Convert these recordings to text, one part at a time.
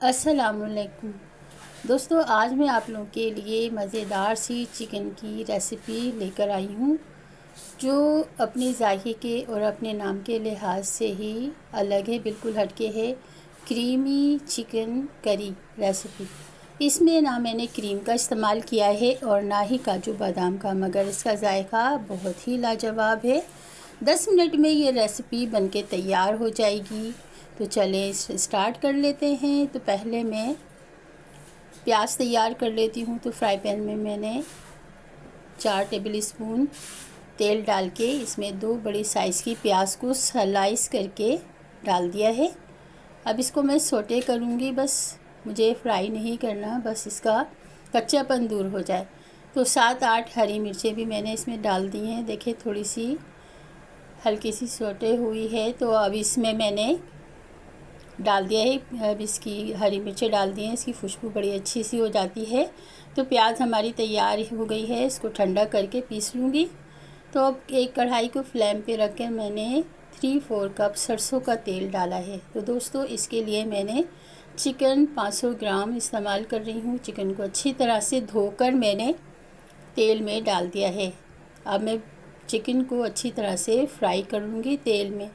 अस्सलामुअलैकुम दोस्तों, आज मैं आप लोगों के लिए मज़ेदार सी चिकन की रेसिपी लेकर आई हूँ जो अपने जायके के और अपने नाम के लिहाज से ही अलग है, बिल्कुल हटके है। Creamy chicken curry recipe. इसमें ना मैंने क्रीम का इस्तेमाल किया है और ना ही काजू बादाम का, मगर इसका जायका बहुत ही लाजवाब है। 10 मिनट में ये रेसिपी बनके तैयार हो जाएगी। तो चलें स्टार्ट कर लेते हैं। तो पहले मैं प्याज तैयार कर लेती हूँ। तो फ्राई पैन में मैंने 4 टेबल स्पून तेल डाल के इसमें 2 बड़ी साइज़ की प्याज को स्लाइस करके डाल दिया है। अब इसको मैं सोटे करूँगी, बस मुझे फ्राई नहीं करना, बस इसका कच्चापन दूर हो जाए। तो 7-8 हरी मिर्चें भी मैंने इसमें डाल दी हैं। देखिए थोड़ी सी हल्की सी सोटे हुई है। तो अब इसमें मैंने डाल दिया है, अब इसकी हरी मिर्चें डाल दी हैं, इसकी खुशबू बड़ी अच्छी सी हो जाती है। तो प्याज हमारी तैयार हो गई है, इसको ठंडा करके पीस लूँगी। तो अब एक कढ़ाई को फ्लेम पे रख कर मैंने 3-4 कप सरसों का तेल डाला है। तो दोस्तों इसके लिए मैंने चिकन 500 ग्राम इस्तेमाल कर रही हूँ। चिकन को अच्छी तरह से धोकर मैंने तेल में डाल दिया है। अब मैं चिकन को अच्छी तरह से फ्राई कर लूँगी तेल में।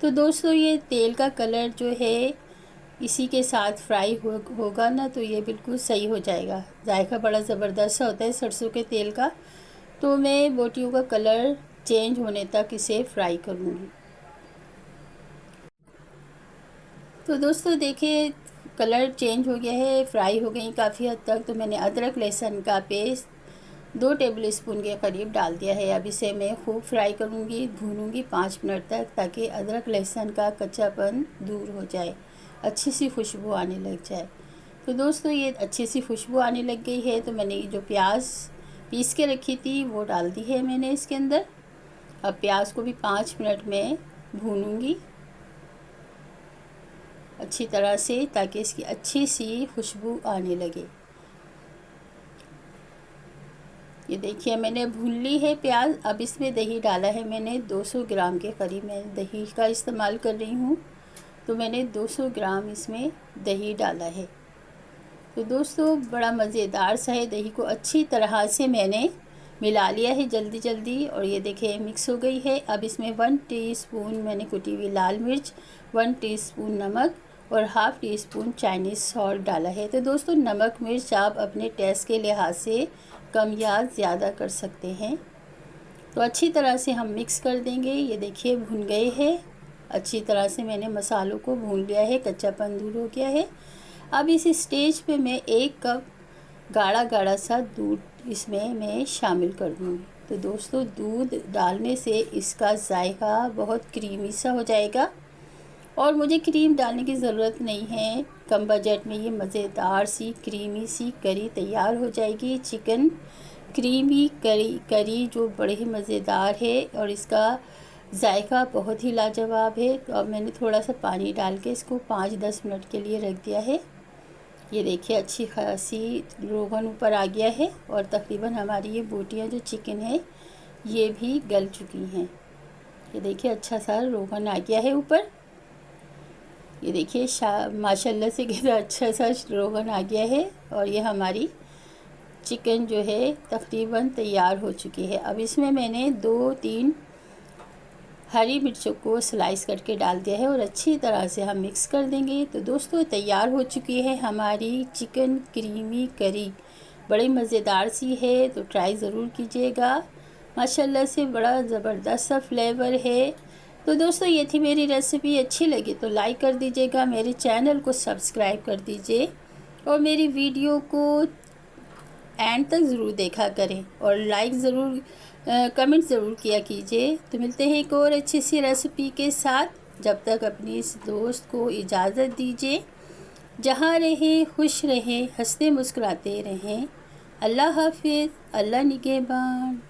तो दोस्तों ये तेल का कलर जो है इसी के साथ फ्राई होगा ना, तो ये बिल्कुल सही हो जाएगा। जायका बड़ा ज़बरदस्त होता है सरसों के तेल का। तो मैं बोटियों का कलर चेंज होने तक इसे फ्राई करूँगी। तो दोस्तों देखिए कलर चेंज हो गया है, फ्राई हो गई काफ़ी हद तक। तो मैंने अदरक लहसुन का पेस्ट 2 टेबल स्पून के करीब डाल दिया है। अब इसे मैं खूब फ्राई करूँगी, भूनूँगी 5 मिनट तक, ताकि अदरक लहसुन का कच्चापन दूर हो जाए, अच्छी सी खुशबू आने लग जाए। तो दोस्तों ये अच्छी सी खुशबू आने लग गई है। तो मैंने जो प्याज पीस के रखी थी वो डाल दी है मैंने इसके अंदर। अब प्याज को भी 5 मिनट में भूनूँगी अच्छी तरह से, ताकि इसकी अच्छी सी खुशबू आने लगे। ये देखिए मैंने भून ली है प्याज। अब इसमें दही डाला है मैंने 200 ग्राम के करीब, मैं दही का इस्तेमाल कर रही हूँ। तो मैंने 200 ग्राम इसमें दही डाला है। तो दोस्तों बड़ा मज़ेदार सा है। दही को अच्छी तरह से मैंने मिला लिया है जल्दी जल्दी, और ये देखिए मिक्स हो गई है। अब इसमें 1 टीस्पून मैंने कुटी हुई लाल मिर्च, 1 टीस्पून नमक और half tea spoon Chinese salt डाला है। तो दोस्तों नमक मिर्च आप अपने टेस्ट के लिहाज से कम या ज़्यादा कर सकते हैं। तो अच्छी तरह से हम मिक्स कर देंगे। ये देखिए भुन गए हैं अच्छी तरह से, मैंने मसालों को भून लिया है, कच्चापन दूर हो गया है। अब इस स्टेज पे मैं 1 कप गाढ़ा गाढ़ा सा दूध इसमें मैं शामिल कर दूँगी। तो दोस्तों दूध डालने से इसका जायका बहुत क्रीमी सा हो जाएगा, और मुझे क्रीम डालने की ज़रूरत नहीं है। कम बजट में ये मज़ेदार सी क्रीमी सी करी तैयार हो जाएगी। चिकन क्रीमी करी जो बड़े ही मज़ेदार है, और इसका जायका बहुत ही लाजवाब है। तो अब मैंने थोड़ा सा पानी डाल के इसको 5-10 मिनट के लिए रख दिया है। ये देखिए अच्छी खासी रोगन ऊपर आ गया है, और तकरीबन हमारी ये बोटियाँ जो चिकन है ये भी गल चुकी हैं। ये देखिए अच्छा सा रोगन आ गया है ऊपर। ये देखिए माशाल्लाह से कितना अच्छा सा रोगन आ गया है, और ये हमारी चिकन जो है तकरीबन तैयार हो चुकी है। अब इसमें मैंने 2-3 हरी मिर्चों को स्लाइस करके डाल दिया है, और अच्छी तरह से हम मिक्स कर देंगे। तो दोस्तों तैयार हो चुकी है हमारी चिकन क्रीमी करी, बड़ी मज़ेदार सी है। तो ट्राई ज़रूर कीजिएगा, माशाल्लाह से बड़ा ज़बरदस्त सा फ्लेवर है। तो दोस्तों ये थी मेरी रेसिपी। अच्छी लगी तो लाइक कर दीजिएगा, मेरे चैनल को सब्सक्राइब कर दीजिए, और मेरी वीडियो को एंड तक ज़रूर देखा करें, और लाइक ज़रूर कमेंट ज़रूर किया कीजिए। तो मिलते हैं एक और अच्छी सी रेसिपी के साथ। जब तक अपनी इस दोस्त को इजाज़त दीजिए। जहाँ रहें खुश रहें, हंसते मुस्कुराते रहें। अल्लाह हाफिज़, अल्लाह निगहबान।